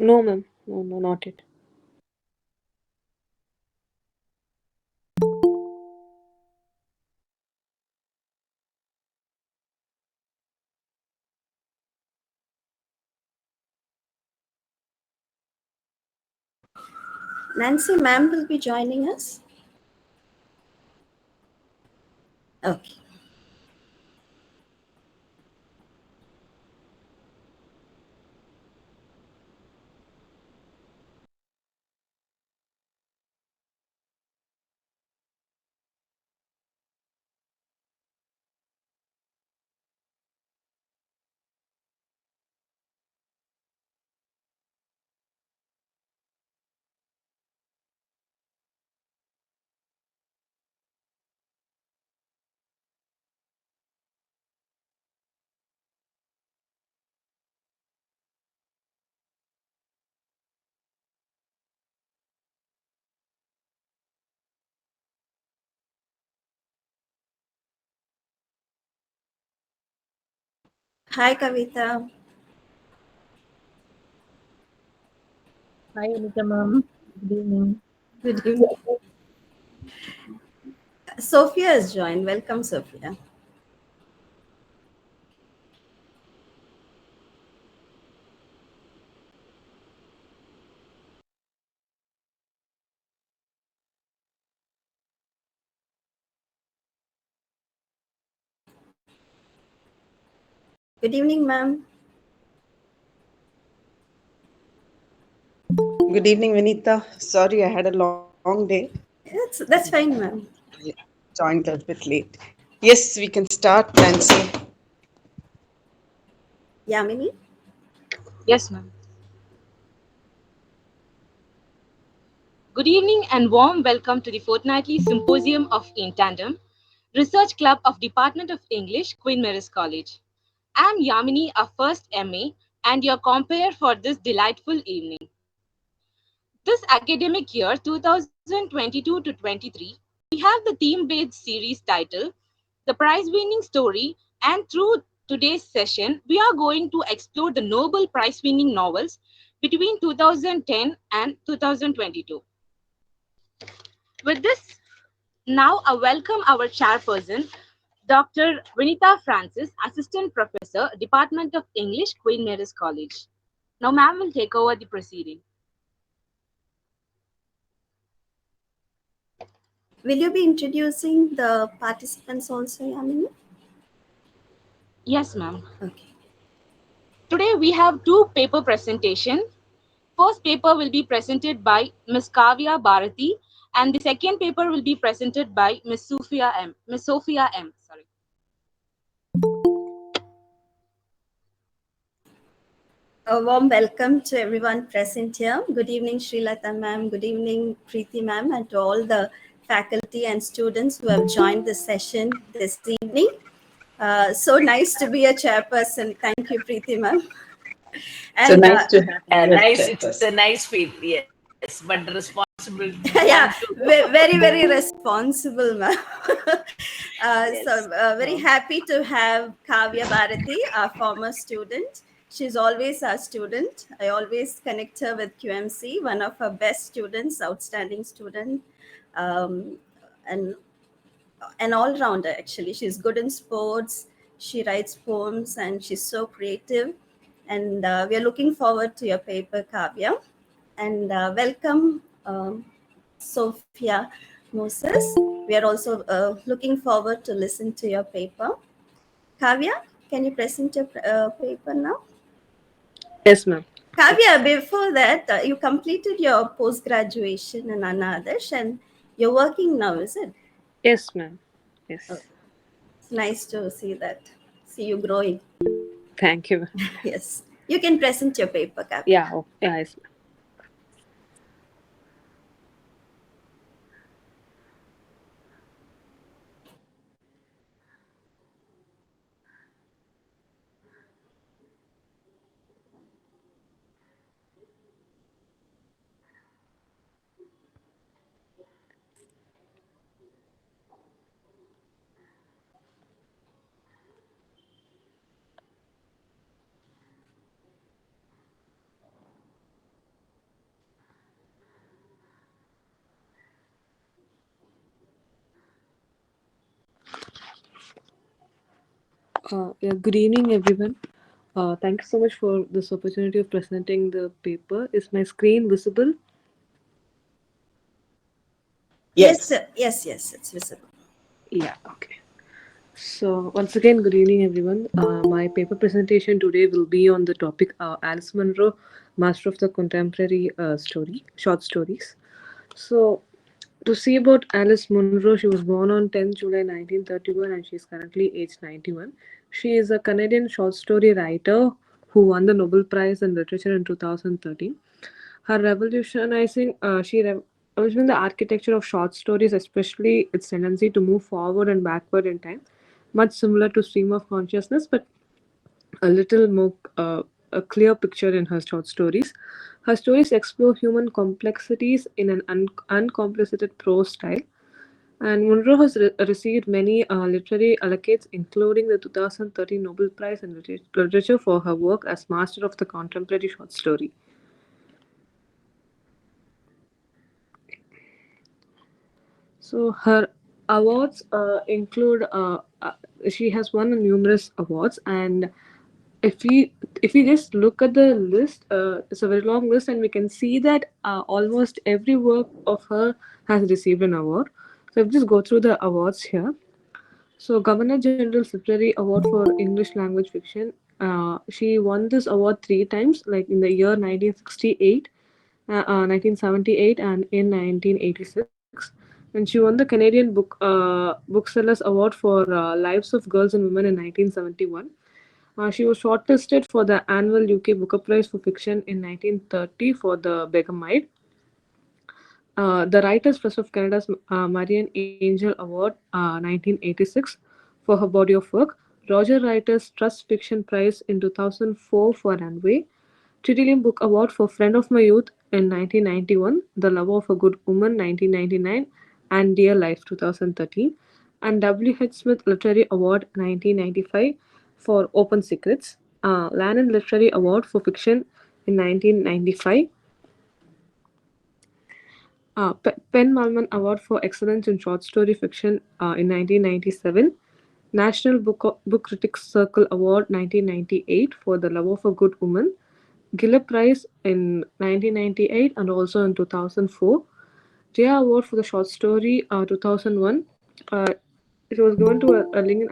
No, ma'am. No, no, not it. Nancy, ma'am will be joining us. Okay. Hi, Kavita. Hi, Anita ma'am. Good evening. Good evening. Sophia has joined. Welcome, Sophia. Good evening, ma'am. Good evening, Vinitha. Sorry, I had a long day. That's fine, ma'am. Yeah, joined a bit late. Yes, we can start, Nancy. Yamini. Yes, ma'am. Good evening and warm welcome to the fortnightly symposium of In Tandem, Research Club of Department of English, Queen Mary's College. I am Yamini, a first MA, and your compere for this delightful evening. This academic year, 2022 to 23, we have the theme-based series title, The Prize-Winning Story, and through today's session, we are going to explore the Nobel Prize-winning novels between 2010 and 2022. With this, now I welcome our chairperson, Dr. Vinitha Francis, Assistant Professor, Department of English, Queen Mary's College. Now, ma'am will take over the proceeding. Will you be introducing the participants also, Yamini? Yes, ma'am. Okay. Today we have two paper presentation. First paper will be presented by Miss Kavya Bharathi, and the second paper will be presented by Miss.Sofiya.M. Miss.Sofiya.M. Sorry. A warm welcome to everyone present here. Good evening, Srilata ma'am. Good evening, Preeti ma'am, and to all the faculty and students who have joined the session this evening. So nice to be a chairperson. Thank you, Preeti ma'am. So And nice to have you as Nice. It's a chairperson. nice feat, yes, but the responsible one yeah, too. very, very responsible, ma'am. Yes. Very happy to have Kavya Bharathi, our former student. She's always our student. I always connect her with QMC, one of her best students, outstanding student, um, and an all-rounder actually. She's good in sports. She writes poems, and she's so creative. And we are looking forward to your paper, Kavya. And welcome, Sophia Moses. We are also looking forward to listen to your paper. Kavya, can you present your paper now? Yes, ma'am. Kavya, before that, you completed your post graduation in Anadesh and you're working now, is it? Yes, ma'am. Oh, Yes. it's nice to see that. See you growing. Thank you. Yes. You can present your paper, Kavya. Yeah. Oh, yeah. Yes, ma'am. Yeah, good evening, everyone. Thank you so much for this opportunity of presenting the paper. Is my screen visible? Yes, Yes. sir. Yes, it's visible. Yeah, okay. So, once again, good evening, everyone. My paper presentation today will be on the topic Alice Munro, Master of the Contemporary Short Stories. So, to see about Alice Munro, she was born on 10th July 1931 and she is currently aged 91. She is a Canadian short story writer who won the Nobel Prize in Literature in 2013. Her she revolutionized the architecture of short stories, especially its tendency to move forward and backward in time, much similar to stream of consciousness, but a little more a clear picture in her short stories. Her stories explore human complexities in an uncomplicated prose style. And Munro has received many literary accolades, including the 2013 Nobel Prize in Literature for her work as Master of the Contemporary Short Story. So her awards include she has won numerous awards, and if we if we just look at the list, it's a very long list, and we can see that almost every work of her has received an award. So if we just go through the awards here. So Governor General's Literary Award for English Language Fiction. She won this award three times, like in the year 1968, 1978, and in 1986. And she won the Canadian Booksellers Award for Lives of Girls and Women in 1971. She was shortlisted for the annual UK Booker Prize for Fiction in 1930 for The Beggarmaid. The Writers' Trust of Canada's Marian Angel Award, 1986, for her body of work. Roger Writers' Trust Fiction Prize in 2004 for Runway. Trillium Book Award for Friend of My Youth in 1991. The Love of a Good Woman, 1999, and Dear Life, 2013. And W. H. Smith Literary Award, 1995, for Open Secrets. Lannan Literary Award for Fiction in 1995. Penn Malman Award for Excellence in Short Story Fiction in 1997. National Book Critics Circle Award 1998 for The Love of a Good Woman. Gillip Prize in 1998 and also in 2004. Jaya Award for the Short Story 2001. Uh, it was given to a living,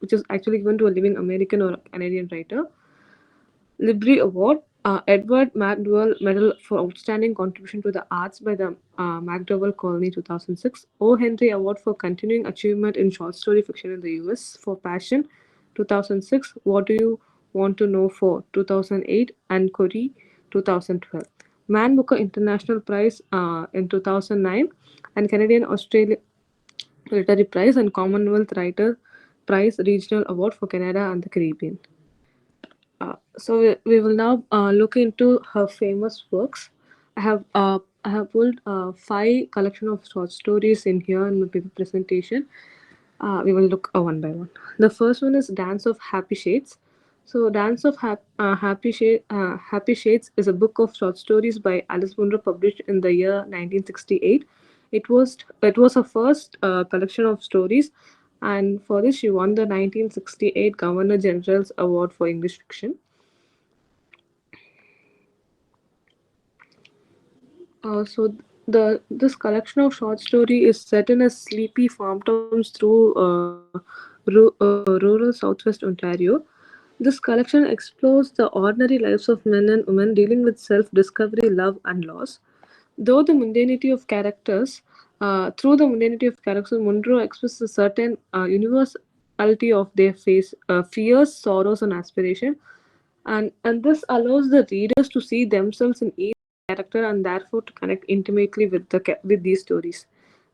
which is actually given to a living American or Canadian writer. Libri Award, Edward MacDowell Medal for Outstanding Contribution to the Arts by the MacDowell Colony 2006, O. Henry Award for Continuing Achievement in Short Story Fiction in the US for Passion 2006, What Do You Want to Know for 2008, and Corrie 2012. Man Booker International Prize in 2009, and Canadian Australia Literary Prize and Commonwealth Writer Prize Regional Award for Canada and the Caribbean. So we will now look into her famous works. I have pulled five collection of short stories in here in my paper presentation. We will look one by one. The first one is Dance of Happy Shades. So Happy Shades is a book of short stories by Alice Munro published in the year 1968. It was her first collection of stories, and for this she won the 1968 Governor General's Award for English Fiction. So the this collection of short story is set in a sleepy farm towns through rural southwest Ontario. This collection explores the ordinary lives of men and women dealing with self-discovery, love, and loss. Though the mundanity of characters, through the mundanity of characters, Munro expresses a certain universality of their fears, sorrows, and aspiration, and this allows the readers to see themselves in each character and therefore to connect intimately with with these stories.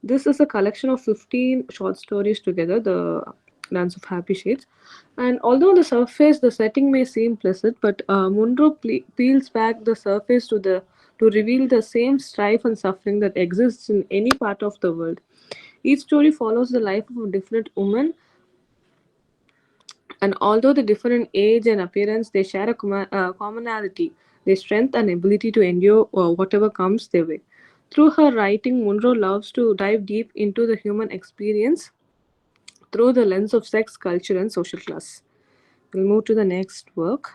This is a collection of 15 short stories together, the Dance of Happy Shades. And although on the surface the setting may seem pleasant, but Munro peels back the surface to reveal the same strife and suffering that exists in any part of the world. Each story follows the life of a different woman, and although they differ in age and appearance, they share a commonality, their strength and ability to endure whatever comes their way. Through her writing, Munro loves to dive deep into the human experience through the lens of sex, culture, and social class. We'll move to the next work.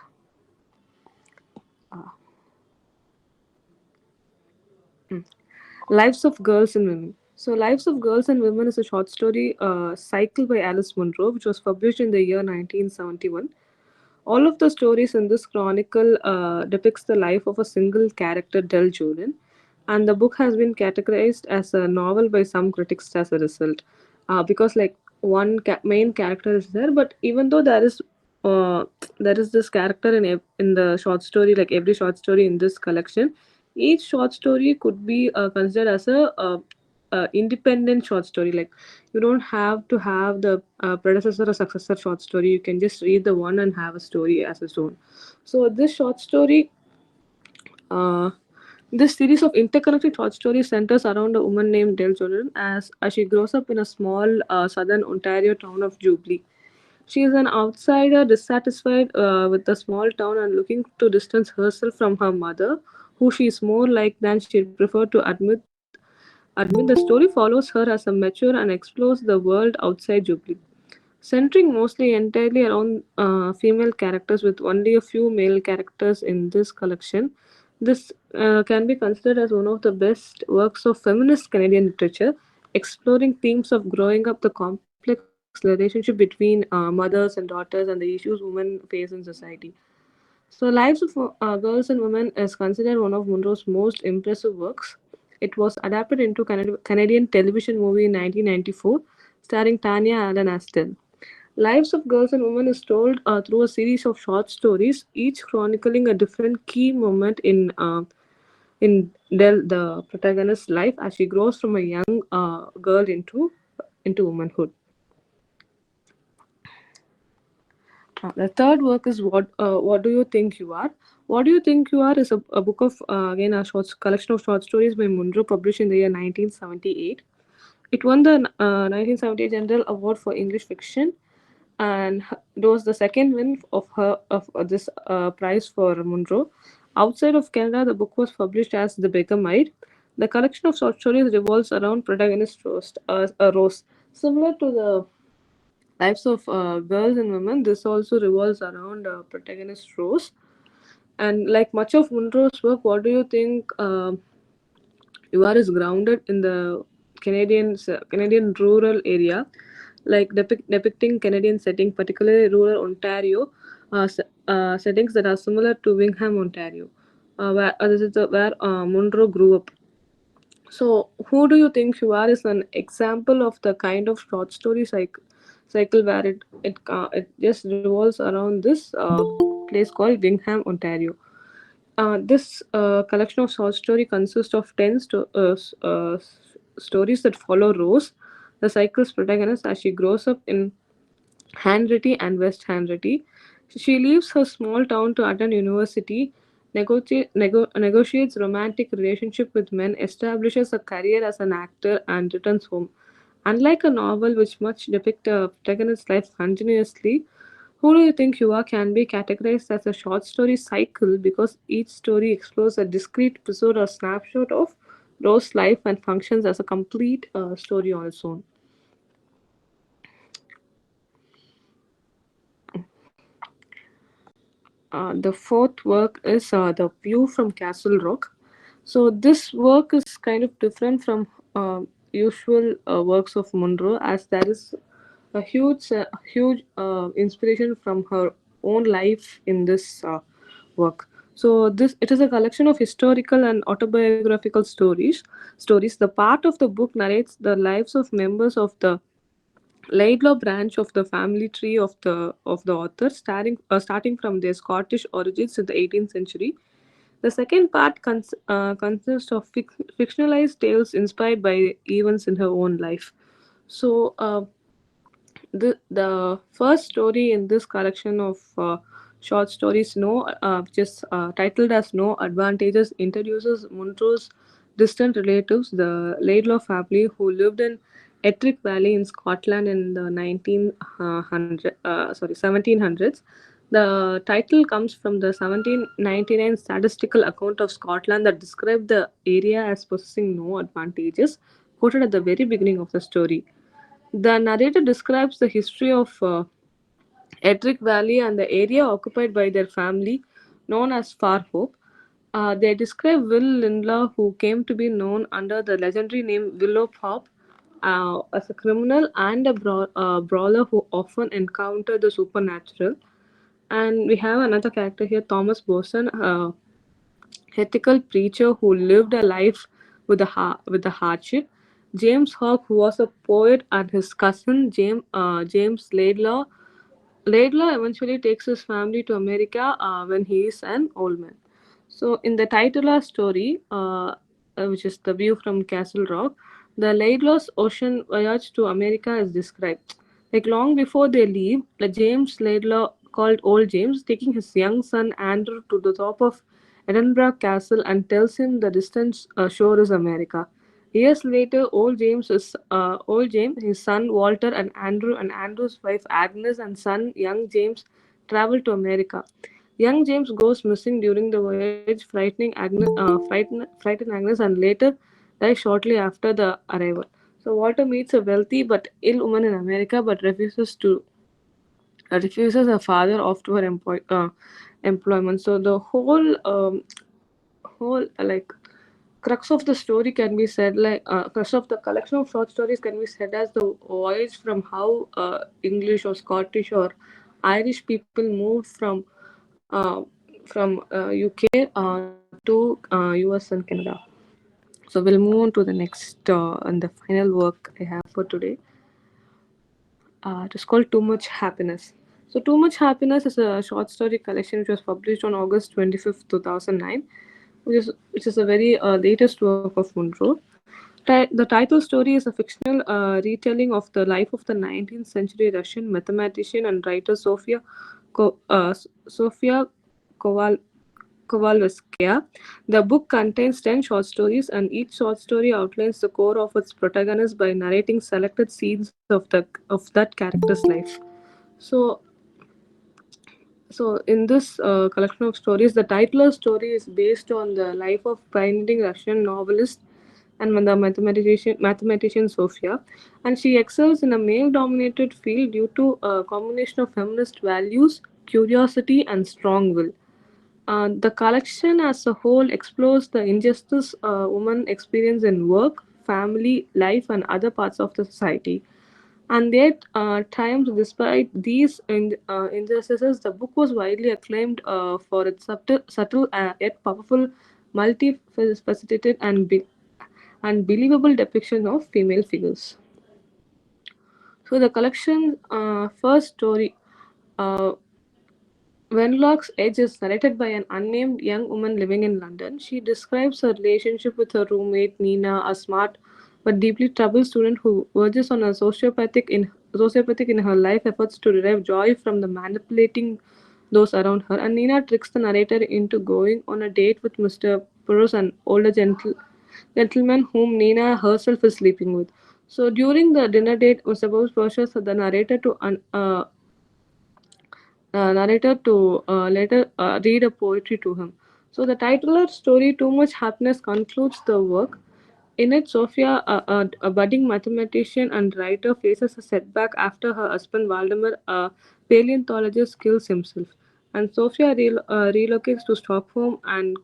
Lives of Girls and Women. So, Lives of Girls and Women is a short story cycle by Alice Munro, which was published in the year 1971. All of the stories in this chronicle depicts the life of a single character, Del Jordan, and the book has been categorized as a novel by some critics as a result, because like one main character is there, but even though uh, there is this character in the short story, like every short story in this collection, each short story could be considered as a independent short story. Like you don't have to have the predecessor or successor short story. You can just read the one and have a story as its own. So this short story, uh, this series of interconnected short stories centers around a woman named Del Jordan as she grows up in a small southern Ontario town of Jubilee. She is an outsider, dissatisfied with the small town and looking to distance herself from her mother, who she is more like than she'd prefer to admit. The story follows her as a mature and explores the world outside Jubilee, centering mostly entirely around female characters with only a few male characters in this collection. This can be considered as one of the best works of feminist Canadian literature, exploring themes of growing up, the complex relationship between mothers and daughters, and the issues women face in society. So, Lives of Girls and Women is considered one of Munro's most impressive works. It was adapted into Canadian television movie in 1994, starring Tanya Allen as Del. Lives of Girls and Women is told through a series of short stories, each chronicling a different key moment in Del, the protagonist's life, as she grows from a young girl into womanhood. The third work is What Do You Think You Are? What Do You Think You Are is a book of again a short collection of short stories by Munro, published in the year 1978. It won the 1978 General Award for English Fiction, and it was the second win of this prize for Munro. Outside of Canada, the book was published as The Beggarmite. The collection of short stories revolves around protagonist Rose, similar to the Lives of Girls and Women. This also revolves around protagonist Rose. And like much of Munro's work, what do you think you are is grounded in the Canadian rural area, like depicting Canadian setting, particularly rural Ontario settings that are similar to Wingham, Ontario, where this is where Munro grew up. So, who do you think you are is an example of the kind of short story cycle where it just revolves around this place called Bingham, Ontario. This collection of short story consists of 10 stories that follow Rose, the cycle's protagonist, as she grows up in Hanratty and West Hanratty. She leaves her small town to attend university, negotiates romantic relationship with men, establishes a career as an actor, and returns home. Unlike a novel which much depict a protagonist's life continuously, Who Do You Think You Are can be categorized as a short story cycle because each story explores a discrete episode or snapshot of Rose's life and functions as a complete story on its own. The fourth work is The View from Castle Rock. So this work is kind of different from usual works of Munro, as there is a huge inspiration from her own life in this work. So this it is a collection of historical and autobiographical stories. The part of the book narrates the lives of members of the Laidlaw branch of the family tree of the author, starting from their Scottish origins in the 18th century. The second part consists of fictionalized tales inspired by events in her own life. So, the first story in this collection of short stories, just titled as "No Advantages," introduces Munro's distant relatives, the Laidlaw family, who lived in Ettrick Valley in Scotland in the 1700s. The title comes from the 1799 statistical account of Scotland that described the area as possessing no advantages, quoted at the very beginning of the story. The narrator describes the history of Edric Valley and the area occupied by their family, known as Far Hope. They describe Will Lindlaw, who came to be known under the legendary name Willow Pop, as a criminal and a brawler who often encountered the supernatural. And we have another character here, Thomas Boson, ethical preacher who lived a life with a hardship. James Hawke, who was a poet, and his cousin James Laidlaw eventually takes his family to America when he is an old man. So, in the titular story, which is The View from Castle Rock, the Laidlaw's ocean voyage to America is described. Like long before they leave, the James Laidlaw, called Old James, taking his young son Andrew to the top of Edinburgh Castle and tells him the distant shore is America. Years later, old James, his son Walter, and Andrew's wife Agnes, and son young James travel to America. Young James goes missing during the voyage, frighten Agnes, and later dies shortly after the arrival. So Walter meets a wealthy but ill woman in America, but refuses her father off to her employment. So the whole like crux of the story can be said like crux of the collection of short stories can be said as the voyage from how English or Scottish or Irish people moved uh, UK to US and Canada. So we'll move on to the next and the final work I have for today. It is called Too Much Happiness. So, Too Much Happiness is a short story collection which was published on August 25th, 2009, which is a very latest work of Munro. The title story is a fictional retelling of the life of the 19th century Russian mathematician and writer Sofia Koval, Kovalevskaya. The book contains 10 short stories, and each short story outlines the core of its protagonist by narrating selected scenes of that character's life. So, in this collection of stories, the title of story is based on the life of pioneering Russian novelist and the mathematician Sofia, and she excels in a male-dominated field due to a combination of feminist values, curiosity, and strong will. The collection as a whole explores the injustice women experience in work, family, life, and other parts of the society. And yet, times despite these injustices, the book was widely acclaimed for its subtle yet powerful, multifaceted, and believable depiction of female figures. So, the collection first story, uh, Wenlock's Edge, is narrated by an unnamed young woman living in London. She describes her relationship with her roommate Nina, a smart but deeply troubled student who verges on a sociopathic in her life efforts to derive joy from the manipulating those around her. And Nina tricks the narrator into going on a date with Mr. Burroughs, an older gentleman whom Nina herself is sleeping with. So during the dinner date, Mr. Burroughs pushes the narrator to later read a poetry to him. So the titular story, Too Much Happiness, concludes the work. In it, Sophia, a budding mathematician and writer, faces a setback after her husband Valdemar, a paleontologist, kills himself. And Sophia relocates to Stockholm and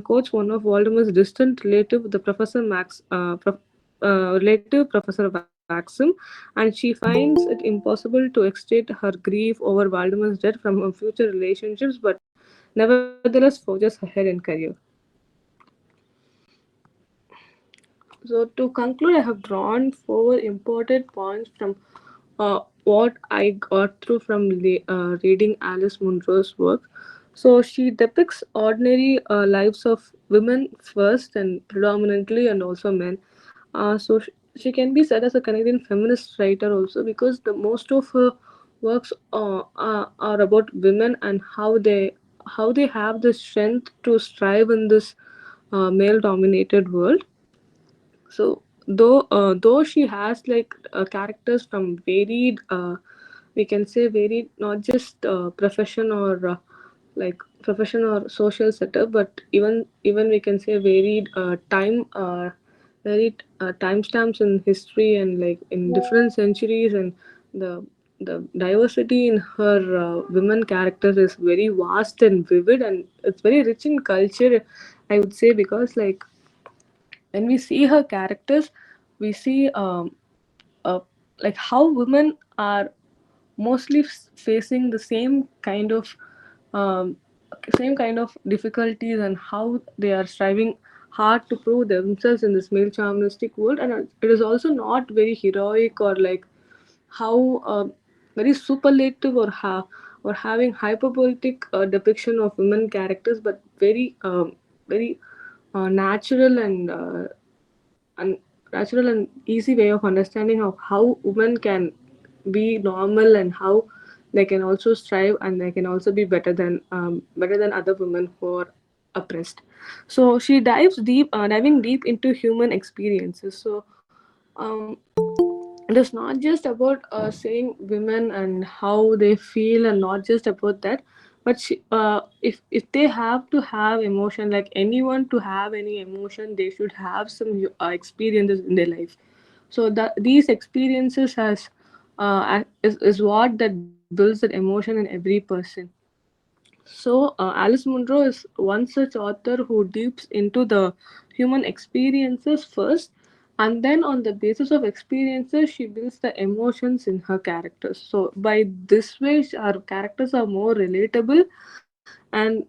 coach one of Valdemar's distant relative, the Professor Maxim, and she finds it impossible to extricate her grief over Valdemar's death from her future relationships, but nevertheless forges ahead in career. So, to conclude, I have drawn four important points from what I got through from reading Alice Munro's work. So, she depicts ordinary lives of women first, and predominantly, and also men. She can be said as a Canadian feminist writer also, because the most of her works are about women and how they have the strength to strive in this male dominated world. So though she has like characters from varied we can say varied, not just profession or profession or social setup, but even we can say varied timestamps in history and like in different centuries, and the the diversity in her women characters is very vast and vivid, and it's very rich in culture, I would say, because like when we see her characters, we see uh, like how women are mostly facing the um, same kind of difficulties, and how they are striving hard to prove themselves in this male chauvinistic world. And it is also not very heroic, or like how very superlative, or having hyperbolic depiction of women characters, but very natural and natural and easy way of understanding of how women can be normal, and how they can also strive, and they can also be better than other women who are oppressed. So she diving deep into human experiences. So um, it is not just about saying women and how they feel, and not just about that, but if they have to have emotion, like anyone to have any emotion, they should have some experiences in their life. So that these experiences is what that builds that emotion in every person. So, Alice Munro is one such author who dips into the human experiences first, and then on the basis of experiences, she builds the emotions in her characters. So, by this way, our characters are more relatable, and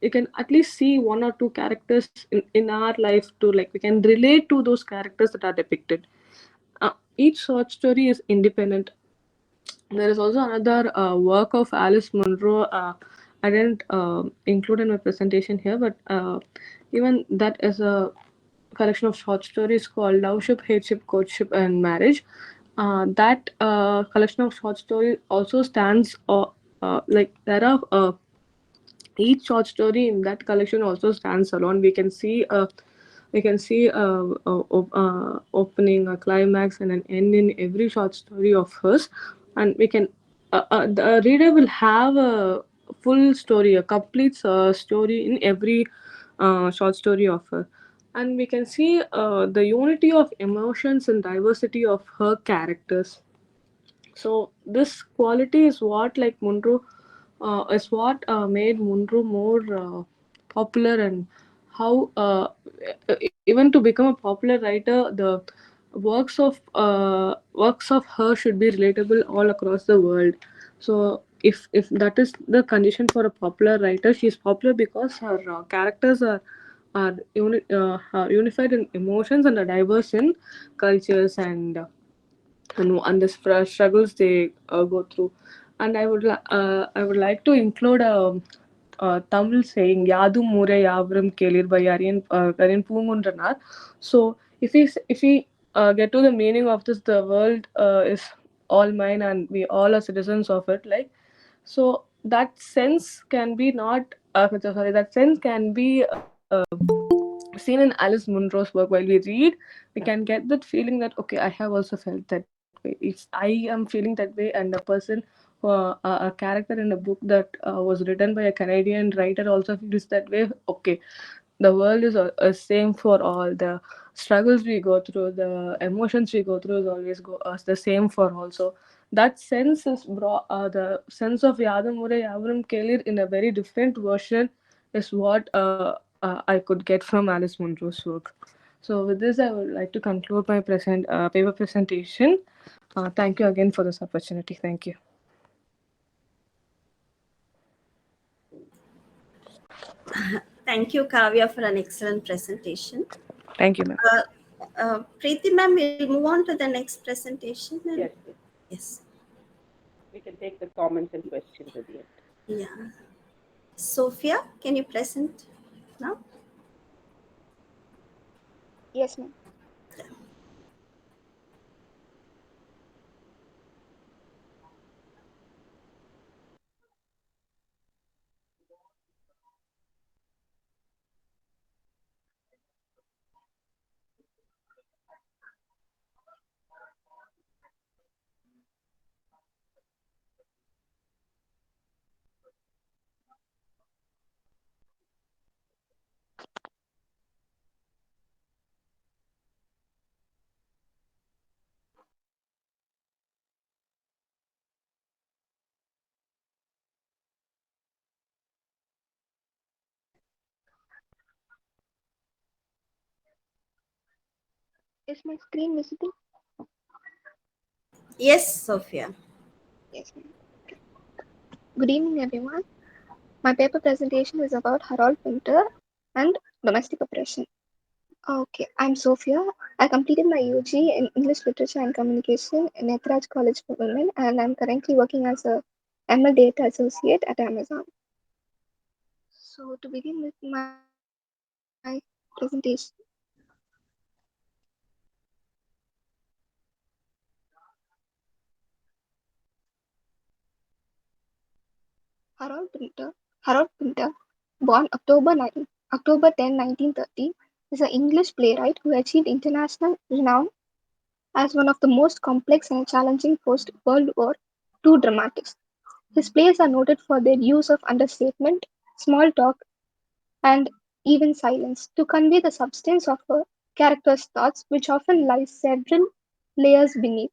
you can at least see one or two characters in our life to, like, we can relate to those characters that are depicted. Each short story is independent. There is also another work of Alice Munro. I didn't include in my presentation here, but even that is a collection of short stories called Loveship, Hateship, Courtship, and Marriage. That collection of short stories also stands, like there are each short story in that collection also stands alone. We can see opening, a climax, and an end in every short story of hers, and we can the reader will have a full story, a complete story in every short story of her. And we can see the unity of emotions and diversity of her characters. So this quality is what, like, Munro is what made Munro more popular, and how even to become a popular writer, the works of her should be relatable all across the world. So if that is the condition for a popular writer, she is popular because her characters are unified in emotions and are diverse in cultures, and the struggles they go through. And I would like to include a Tamil saying "Yadu Mure Yavrum Kelir" by Aryan Pungundranath. So if we get to the meaning of this, the world is all mine, and we all are citizens of it. Like, so that sense can be not sorry that sense can be seen in Alice Munro's work. While we read, we can get that feeling that, okay, I have also felt that way. If I am feeling that way, and a character in a book that was written by a Canadian writer also feels that way, okay, the world is same for all. The struggles we go through, the emotions we go through is always the same for all. So that sense is brought, the sense of Yadamure Yavrum Kelir in a very different version is what I could get from Alice Munro's work. So with this, I would like to conclude my paper presentation. Thank you again for this opportunity. Thank you. Thank you, Kavya, for an excellent presentation. Thank you, ma'am. Preeti ma'am, we'll move on to the next presentation. And Yes, yes, we can take the comments and questions at the end. yeah. Sophia, can you present now? Yes, ma'am. Is my screen visible? Yes, Sophia. Yes, ma'am. Good evening, everyone. My paper presentation is about Harold Pinter and domestic oppression. Okay, I'm Sophia. I completed my UG in English Literature and Communication in Ethraj College for Women, and I'm currently working as a ML Data Associate at Amazon. So, to begin with my presentation, Harold Pinter, born October 10, 1930, is an English playwright who achieved international renown as one of the most complex and challenging post-World War II dramatists. His plays are noted for their use of understatement, small talk, and even silence to convey the substance of a character's thoughts, which often lies several layers beneath.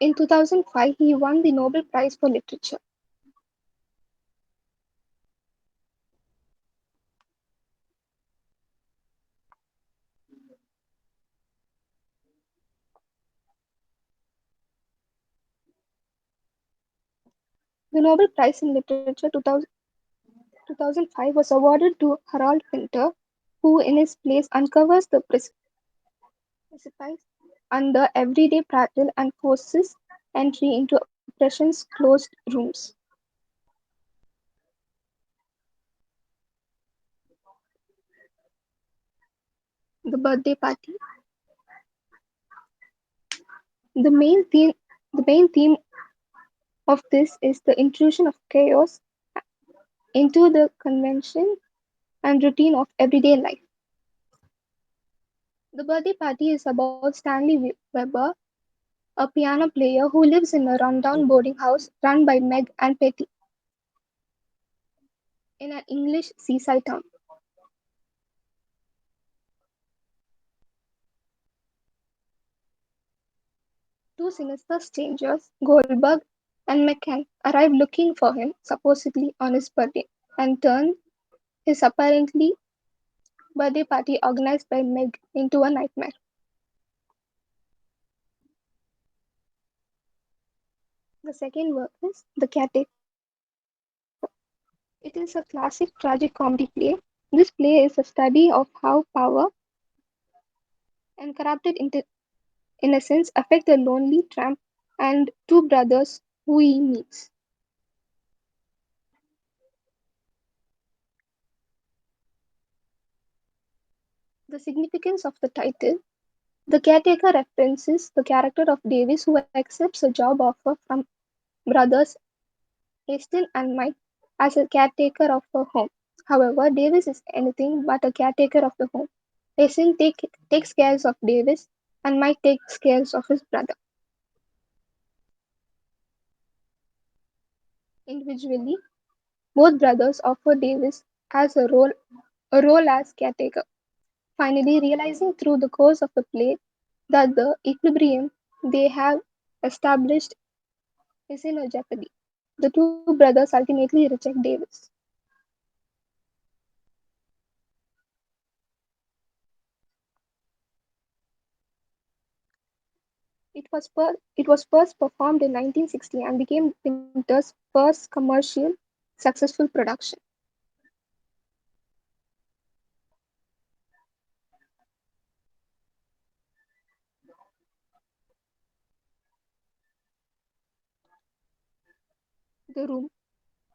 In 2005, he won the Nobel Prize for Literature. The Nobel Prize in Literature 2005 was awarded to Harold Pinter, who in his plays uncovers the precipice under everyday prattle and forces entry into oppression's closed rooms. The birthday party. The main theme the main theme of this is the intrusion of chaos into the convention and routine of everyday life. The birthday party is about Stanley Weber, a piano player who lives in a rundown boarding house run by Meg and Petty in an English seaside town. Two sinister strangers, Goldberg and McCann, arrive looking for him, supposedly on his birthday, and turn his apparently birthday party organized by Meg into a nightmare. The second work is The Caretaker. It is a classic tragic comedy play. This play is a study of how power and corrupted innocence affect a lonely tramp and two brothers who he meets. The significance of the title. The caretaker references the character of Davis who accepts a job offer from brothers Heston and Mike as a caretaker of a home. However, Davis is anything but a caretaker of the home. Takes care of Davis and Mike takes care of his brother. Individually, both brothers offer Davis as a role as caretaker. Finally, realizing through the course of the play that the equilibrium they have established is in a jeopardy. The two brothers ultimately reject Davis. It was first performed in 1960 and became Pinter's first commercial successful production. The Room.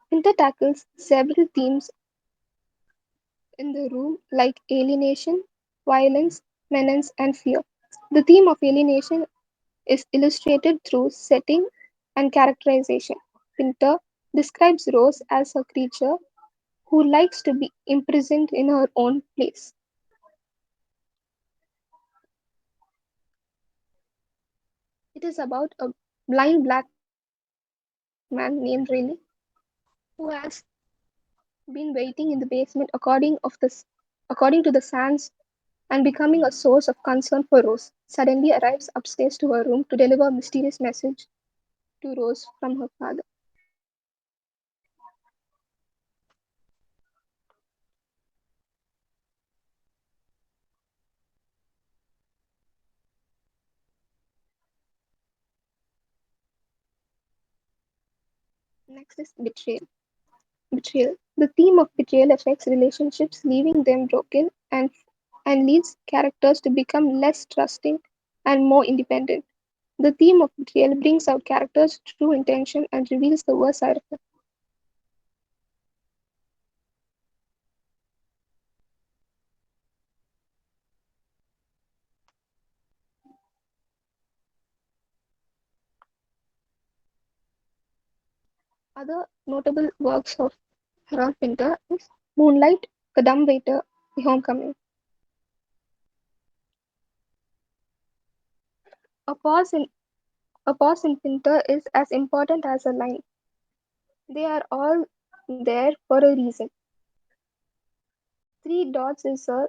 Pinter tackles several themes in the room like alienation, violence, menace, and fear. The theme of alienation is illustrated through setting and characterization. Pinter describes Rose as a creature who likes to be imprisoned in her own place. It is about a blind black man named Riley who has been waiting in the basement according to the sands and becoming a source of concern for Rose. Suddenly arrives upstairs to her room to deliver a mysterious message to Rose from her father. Next is betrayal. Betrayal. The theme of betrayal affects relationships, leaving them broken and leads characters to become less trusting and more independent. The theme of betrayal brings out characters' true intention and reveals the worst side of them. Other notable works of Harold Pinter is Moonlight, The Dumb Waiter, The Homecoming. A pause in a pause in Pinter is as important as a line. They are all there for a reason. Three dots is a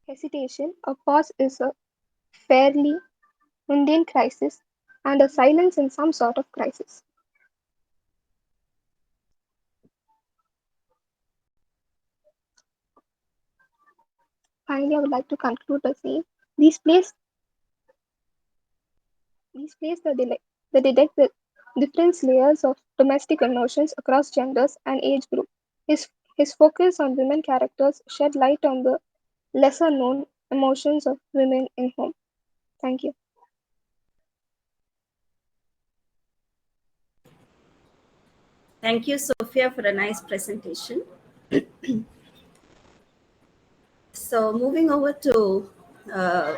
hesitation, a pause is a fairly mundane crisis, and a silence in some sort of crisis. Finally, I would like to conclude by saying these plays these plays that detect the different layers of domestic emotions across genders and age groups. His focus on women characters shed light on the lesser known emotions of women in home. Thank you. Thank you, Sophia, for a nice presentation. So, moving over to uh,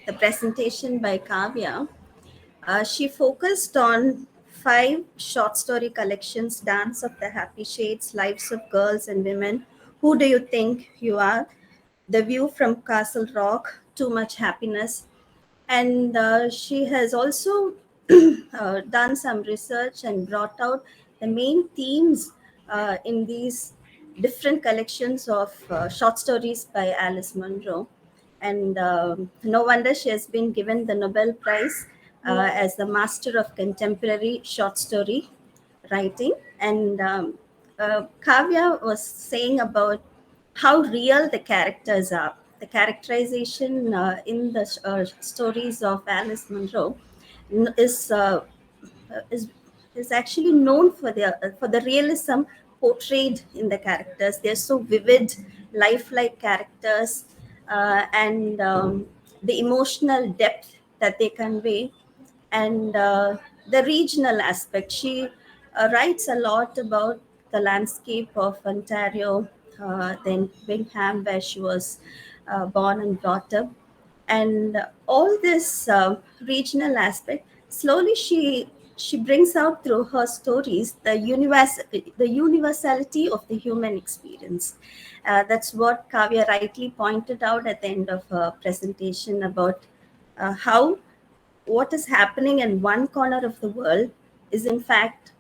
the presentation by Kavya, she focused on 5 short story collections: Dance of the Happy Shades, Lives of Girls and Women, Who Do You Think You Are, The View from Castle Rock, Too Much Happiness. And she has also done some research and brought out the main themes in these different collections of short stories by Alice Munro. And no wonder she has been given the Nobel Prize as the master of contemporary short story writing. And Kavya was saying about how real the characters are. The characterization in the stories of Alice Munro is is is actually known for the realism portrayed in the characters. They're so vivid, lifelike characters, and the emotional depth that they convey, and the regional aspect. She writes a lot about the landscape of Ontario, then Bingham, where she was born and brought up, and all this regional aspect. Slowly, she brings out through her stories the universality of the human experience. That's what Kavya rightly pointed out at the end of her presentation about how what is happening in one corner of the world is in fact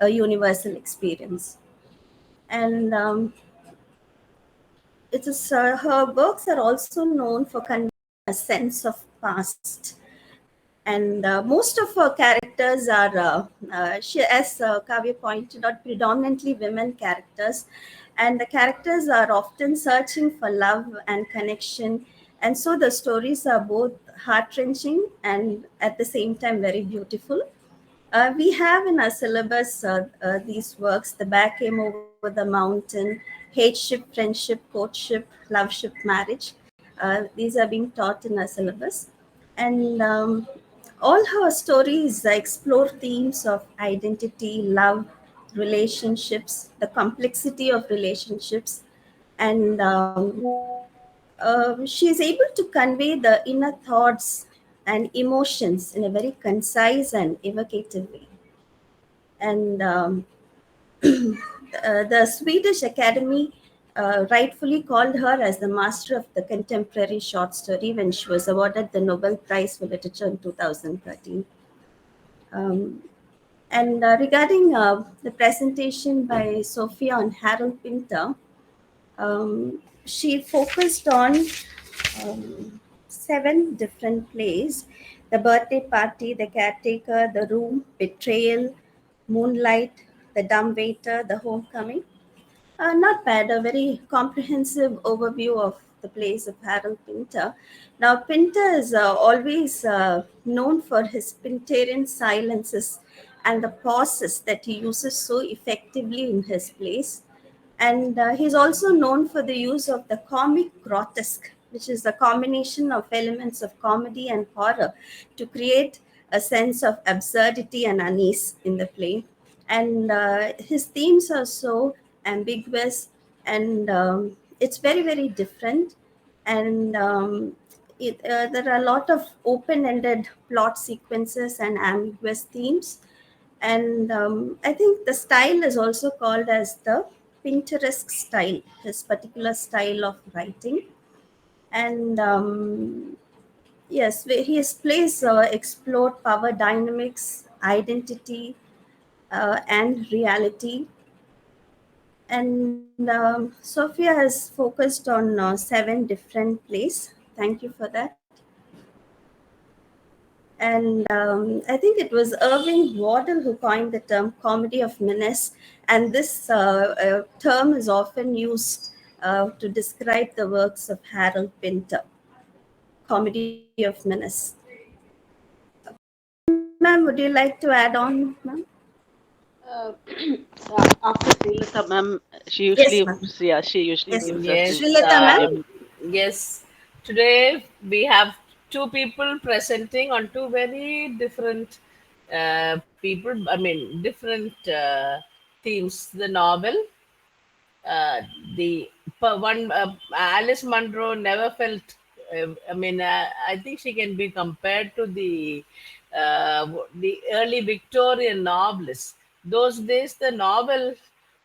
a universal experience. And her works are also known for conveying a sense of past. And most of her characters are, as Kavya pointed out, predominantly women characters. And the characters are often searching for love and connection. And so the stories are both heart wrenching and at the same time very beautiful. We have in our syllabus these works: The Bear Came Over the Mountain, Hateship, Friendship, Courtship, Loveship, Marriage. These are being taught in our syllabus. And all her stories explore themes of identity, love, relationships, the complexity of relationships, and she is able to convey the inner thoughts and emotions in a very concise and evocative way. And the Swedish Academy rightfully called her as the master of the contemporary short story when she was awarded the Nobel Prize for Literature in 2013. Um, and regarding the presentation by Sophia on Harold Pinter, she focused on 7 different plays: The Birthday Party, The Caretaker, The Room, Betrayal, Moonlight, The Dumb Waiter, The Homecoming. Not bad, a very comprehensive overview of the plays of Harold Pinter. Now, Pinter is always known for his Pinterian silences and the pauses that he uses so effectively in his plays. And he's also known for the use of the comic grotesque, which is a combination of elements of comedy and horror to create a sense of absurdity and unease in the play. And his themes are so ambiguous, and it's very, very different. And there are a lot of open ended plot sequences and ambiguous themes. And I think the style is also called as the Pinteresque style, his particular style of writing. And yes, his plays explored power dynamics, identity, and reality. And Sophia has focused on 7 different plays. Thank you for that. And I think it was Irving Wardle who coined the term comedy of menace. And this term is often used to describe the works of Harold Pinter, comedy of menace. Ma'am, would you like to add on, ma'am? After Srilata ma'am, Yes, ma'am. she usually Yes, gives us Yes. this. Srilata ma'am. Yes. Today we have two people presenting on two very different people. I mean, different themes. The novel, uh, the one Alice Munro never felt. I think she can be compared to the early Victorian novelists. Those days, the novel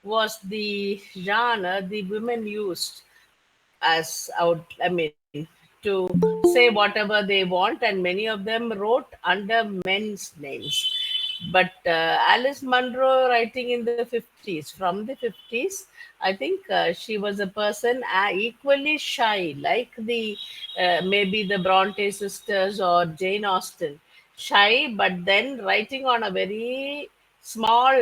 was the genre the women used as out. To say whatever they want, and many of them wrote under men's names. But Alice Munro, writing in the 50s, from the 50s, I think she was a person equally shy, like the maybe the Bronte sisters or Jane Austen. Shy, but then writing on a very small,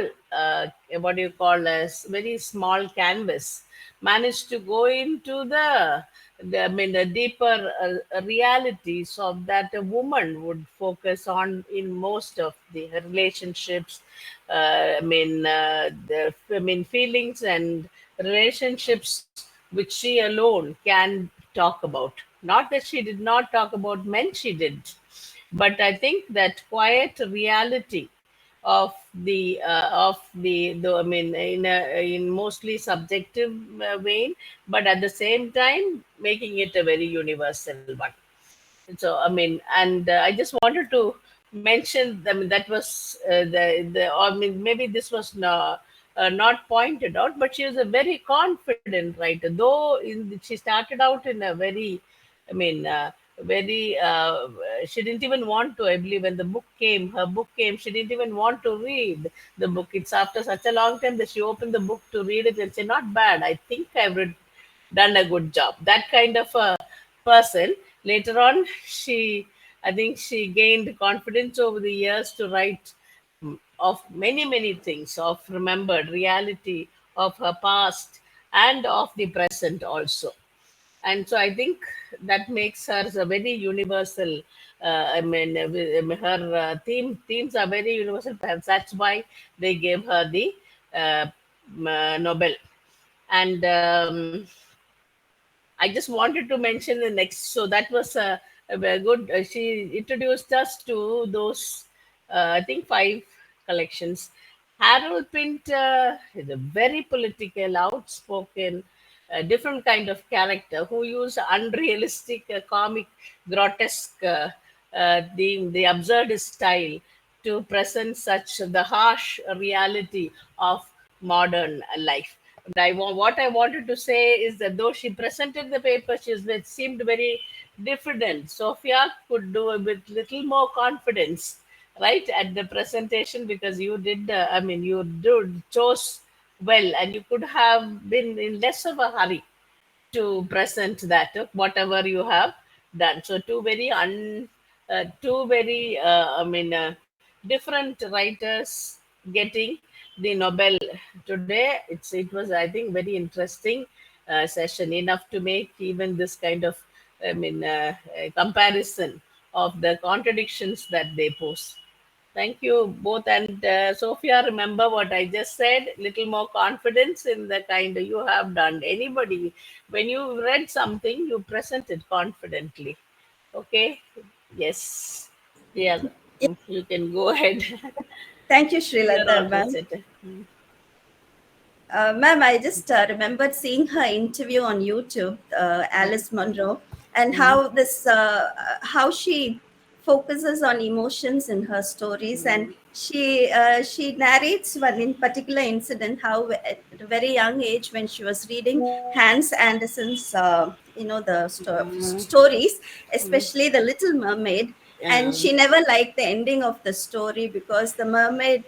what do you call, as very small canvas, managed to go into the deeper realities of that a woman would focus on in most of the relationships. Feelings and relationships which she alone can talk about. Not that she did not talk about men, she did, but I think that quiet reality of the in mostly subjective vein, but at the same time making it a very universal one. So and I just wanted to mention, that was maybe this was not pointed out, but she was a very confident writer, though she started out in a very, I mean, very. She didn't even want to. I believe when her book came, she didn't even want to read the book. It's after such a long time that she opened the book to read it and say, "Not bad. I think I've done a good job." That kind of a person. Later on, I think she gained confidence over the years to write of many, many things, of remembered reality, of her past, and of the present also. And so I think that makes her a very universal. Her themes are very universal. Perhaps that's why they gave her the Nobel. And I just wanted to mention the next. So that was a very good. She introduced us to those, I think, 5 collections. Harold Pinter is a very political, outspoken, different kind of character who used unrealistic, comic, grotesque, the absurdist style to present such the harsh reality of modern life. And what I wanted to say is that though she presented the paper, it seemed very diffident. Sophia could do it with little more confidence, right, at the presentation, because you did. You chose well, and you could have been in less of a hurry to present that whatever you have done. So two very different writers getting the Nobel today. It was, I think, very interesting session, enough to make even this kind of comparison of the contradictions that they pose. Thank you both. And Sophia, remember what I just said? Little more confidence in the kind you have done. Anybody, when you read something, you present it confidently. Okay? Yes. Yeah, you can go ahead. Thank you, You're Srilata, all ma'am. presented. Ma'am, I just remembered seeing her interview on YouTube, Alice Munro, and Mm, how she focuses on emotions in her stories, and mm, she narrates one in particular incident how at a very young age when she was reading Hans Andersen's mm, stories, mm. especially The Little Mermaid, and Um, she never liked the ending of the story because the mermaid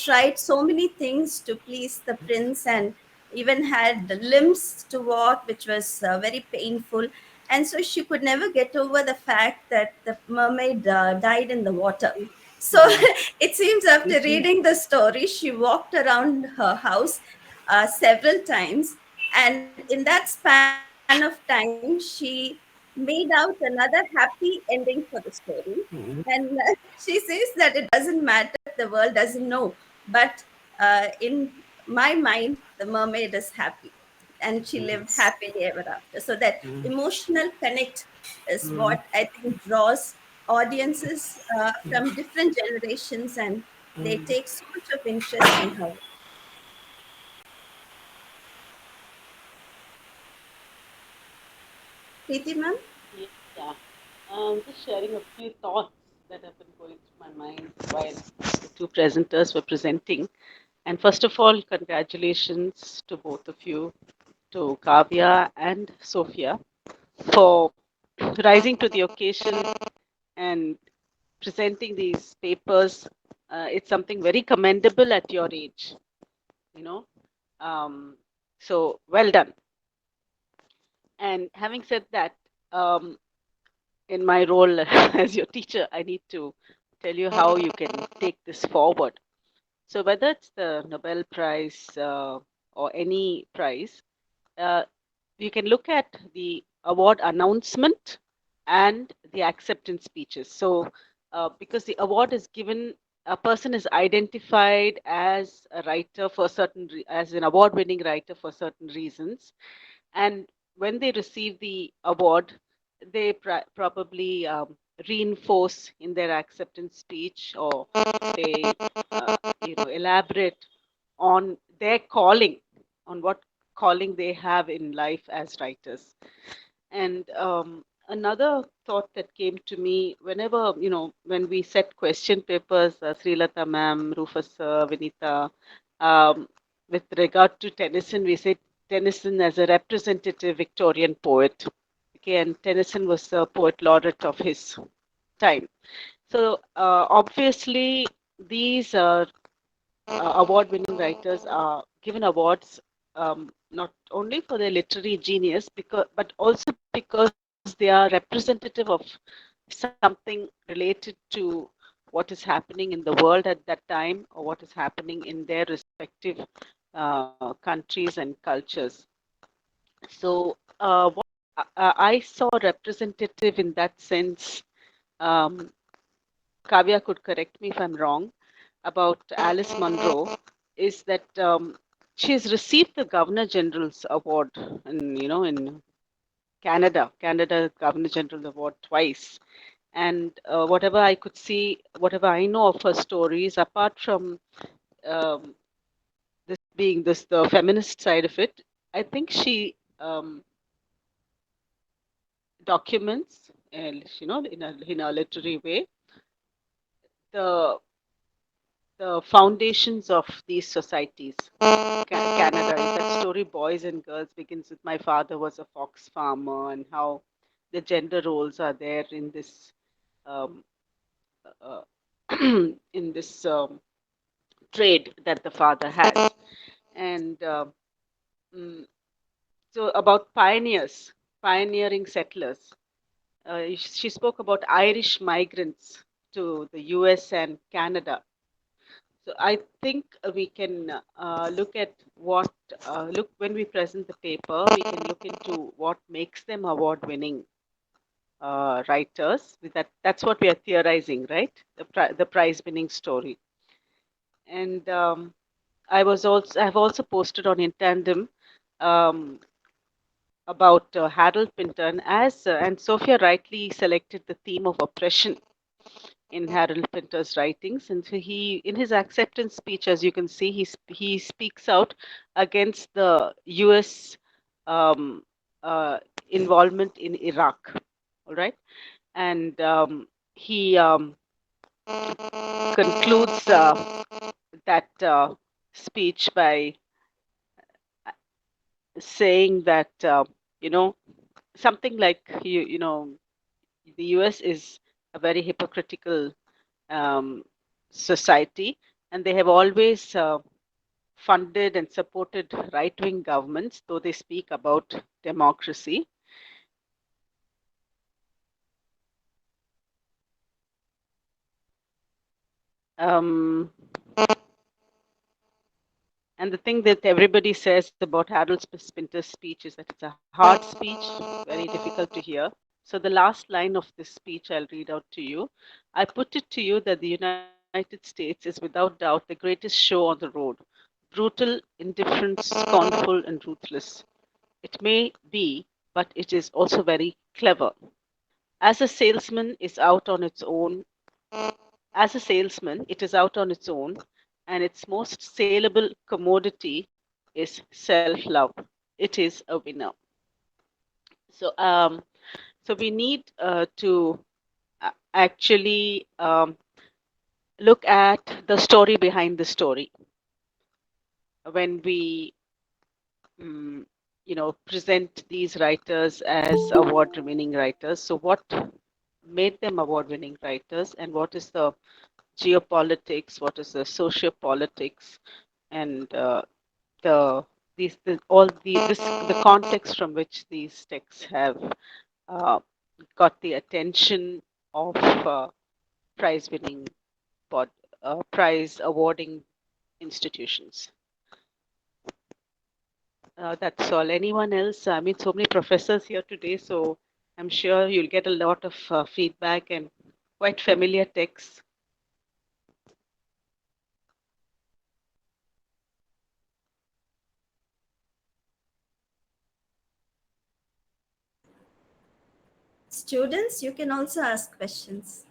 tried so many things to please the prince and even had the limbs to walk, which was very painful. And so she could never get over the fact that the mermaid died in the water. So mm, it seems after reading the story, she walked around her house several times. And in that span of time, she made out another happy ending for the story. And she says that it doesn't matter if the world doesn't know, but in my mind, the mermaid is happy. And she lived happily ever after. So that emotional connect is mm, what I think draws audiences from different generations, and they mm. take so much of interest in her. Preeti, ma'am? Yeah. Just sharing a few thoughts that have been going through my mind while the two presenters were presenting. And first of all, congratulations to both of you, to Kavya and Sophia, for rising to the occasion and presenting these papers. It's something very commendable at your age, you know. Um, so well done. And having said that, um, in my role as your teacher, I need to tell you how you can take this forward. So, whether it's the Nobel Prize or any prize, uh, you can look at the award announcement and the acceptance speeches. So, because the award is given, a person is identified as a writer for certain, as an award-winning writer for certain reasons, and when they receive the award, they probably reinforce in their acceptance speech, or they elaborate on their calling, on what calling they have in life as writers. And another thought that came to me, whenever, when we set question papers, Srilata ma'am, Rufus sir, Vinita, um, with regard to Tennyson, we say Tennyson as a representative Victorian poet. Okay, and Tennyson was the poet laureate of his time. So obviously, these award-winning writers are given awards, not only for their literary genius, but also because they are representative of something related to what is happening in the world at that time, or what is happening in their respective countries and cultures. So, what I saw representative in that sense, um, Kavya could correct me if I'm wrong, about Alice Munro, is that she's received the Governor General's Award in Canada Governor General Award twice. And whatever I could see, whatever I know of her stories, apart from um, this being this the feminist side of it, I think she documents, in a literary way, the the foundations of these societies. Canada, that story, Boys and Girls, begins with my father was a fox farmer, and how the gender roles are there in this um, uh, in this trade that the father has. And mm, so about pioneering settlers. She spoke about Irish migrants to the US and Canada. So I think we can look at look when we present the paper, we can look into what makes them award winning. writers. That's what we are theorizing, right? The prize-winning story. And I've also posted on In Tandem um, about Harold Pinter, and Sophia rightly selected the theme of oppression in Harold Pinter's writings. And so in his acceptance speech, as you can see, he speaks out against the U.S. Um, uh, involvement in Iraq. All right, and he concludes that speech by saying that you know something like the US is a very hypocritical um, society, and they have always funded and supported right-wing governments, though they speak about democracy. Um, and the thing that everybody says about Harold Pinter's speech is that it's a hard speech, very difficult to hear. So the last line of this speech I'll read out to you. I put it to you that the United States is without doubt the greatest show on the road. Brutal, indifferent, scornful, and ruthless. It may be, but it is also very clever. As a salesman is out on its own, as a salesman, it is out on its own, and its most saleable commodity is self-love. It is a winner. So, so we need to actually look at the story behind the story when we mm, present these writers as award-winning writers. So what made them award-winning writers, and what is the geopolitics, what is the sociopolitics, and the these the, all the this the context from which these texts have uh, got the attention of prize-winning prize awarding institutions. That's all. Anyone else? I mean, so many professors here today, so I'm sure you'll get a lot of feedback and quite familiar texts. Students, you can also ask questions.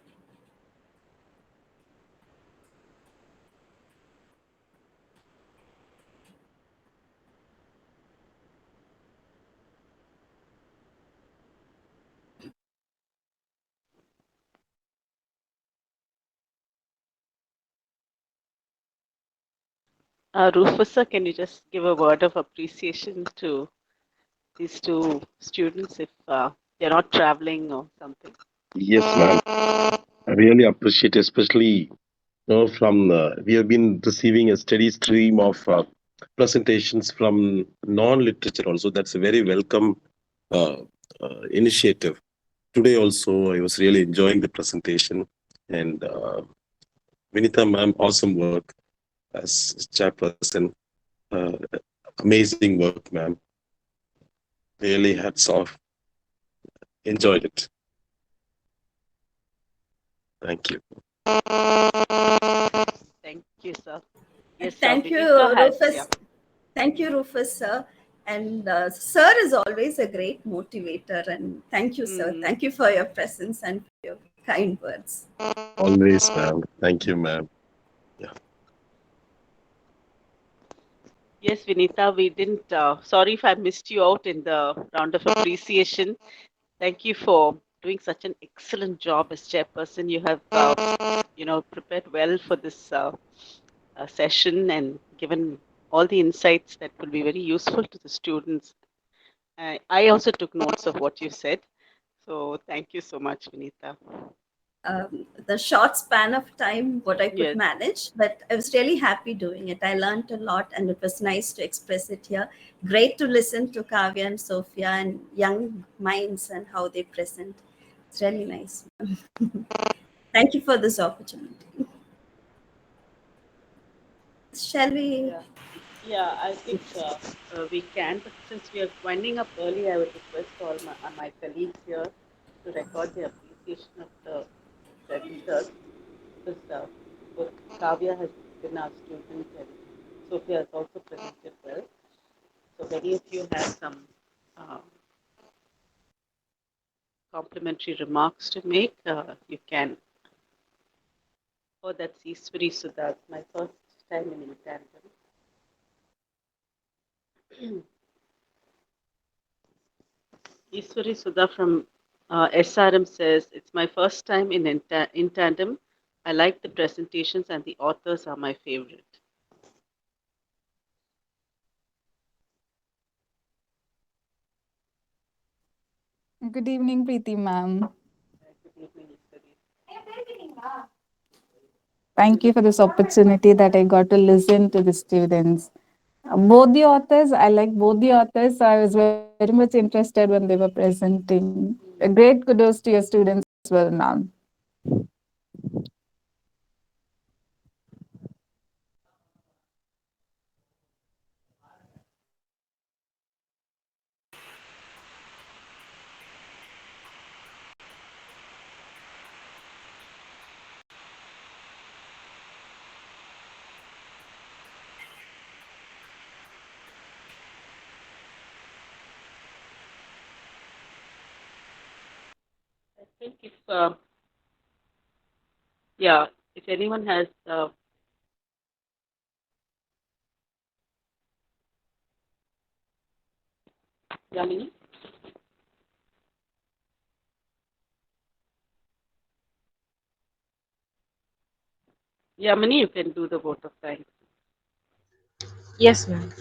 Rufus, sir, can you just give a word of appreciation to these two students if they're not traveling or something? Yes, ma'am. I really appreciate, especially from we have been receiving a steady stream of presentations from non-literature also. That's a very welcome uh, initiative. Today also, I was really enjoying the presentation, and Vinitha ma'am, awesome work as chairperson. Uh, Amazing work, ma'am. Really hats off. Enjoyed it. Thank you. Thank you, sir. Yes, sir. Thank you, Vinita has, yeah. Rufus. Thank you, Rufus, sir. And sir is always a great motivator. And thank you, sir. Mm. Thank you for your presence and for your kind words. Always, ma'am. Thank you, ma'am. Yeah. Yes, Vinita, we didn't. Sorry if I missed you out in the round of appreciation. Thank you for doing such an excellent job as chairperson. You have, prepared well for this session and given all the insights that will be very useful to the students. I also took notes of what you said. So thank you so much, Vinita. The short span of time, what I could Yes. manage, but I was really happy doing it. I learned a lot and it was nice to express it here. Great to listen to Kavya and Sophia and young minds and how they present. It's really nice. Thank you for this opportunity. Shall we? Yeah. Yeah, I think we can, but since we are winding up early, I would request all my colleagues here to record the appreciation of the presenters because both Kavya has been our student and Sophia has also presented well. So many of you have some uh, complimentary remarks to make. You can. Oh, that's Easwari Sudha. It's my first time in tandem. Easwari Sudha from SRM says, it's my first time in tandem. I like the presentations and the authors are my favorite. Good evening, Preeti ma'am. Good evening, Easwari. Thank you for this opportunity that I got to listen to the students. Both the authors, I like both the authors. So I was very much interested when they were presenting. A great kudos to your students as well, ma'am. I think yeah, if anyone has, Yamini? Yamini, you can do the vote of thanks. Yes, ma'am.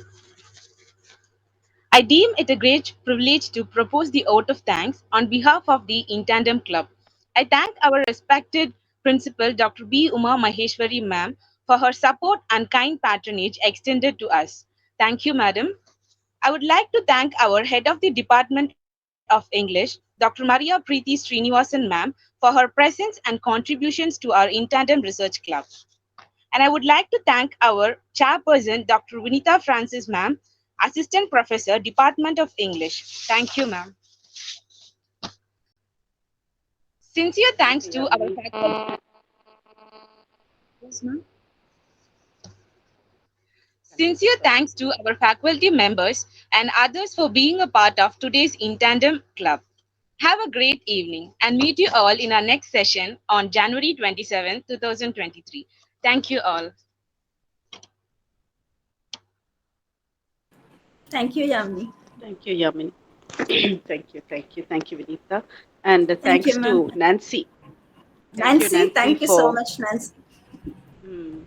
I deem it a great privilege to propose the vote of thanks on behalf of the In Tandem Club. I thank our respected principal, Dr. B. Uma Maheshwari ma'am, for her support and kind patronage extended to us. Thank you, madam. I would like to thank our head of the Department of English, Dr. Maria Preeti Srinivasan ma'am, for her presence and contributions to our In Tandem Research Club. And I would like to thank our chairperson, Dr. Vinitha Francis ma'am, Assistant Professor, Department of English. Thank you, ma'am. Sincere Thank thanks you, to our Yamini. faculty. Yes, ma'am. Continue, Sincere sorry. thanks to our faculty members and others for being a part of today's In Tandem Club. Have a great evening and meet you all in our next session on January 27, 2023. Thank you all. Thank you, Yamni. Thank you, Yamini. Thank you, Vinitha. And Thank you, thanks ma'am. to Nancy. Thank you, Nancy, Nancy, thank you so for much, Nancy, hmm,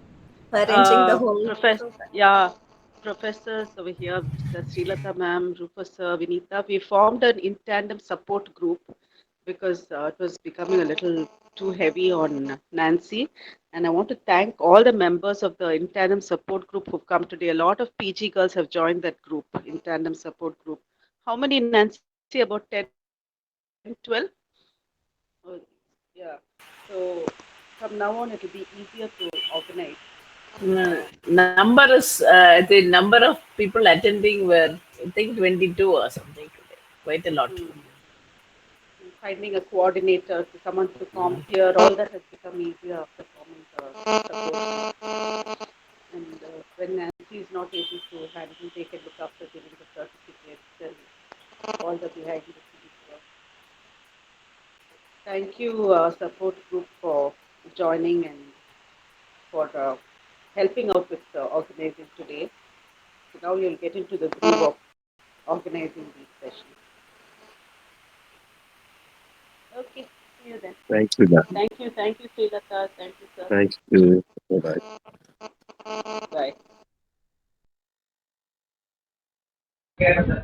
for arranging the whole. Professors over here, the Srilata ma'am, Rufus sir, Vinita, we formed an in tandem support group because it was becoming a little too heavy on Nancy. And I want to thank all the members of the in tandem support group who've come today. A lot of PG girls have joined that group, in tandem support group. How many, Nancy? About 10, 12? Oh, yeah. So from now on, it'll be easier to organize. The number of people attending were, I think, 22 or something today. Quite a lot. Hmm. Finding a coordinator, to someone to form here, all that has become easier after forming the support group. And when Nancy is not able to handle, they can look after giving the certificates and all the behind the scenes work. Thank you, support group, for joining and for helping out with organizing today. So now you'll get into the groove of organizing these sessions. Okay, see you then. Thank you, ma'am. Thank you, Srilata. Thank you, sir. Thank you. Bye-bye. Bye.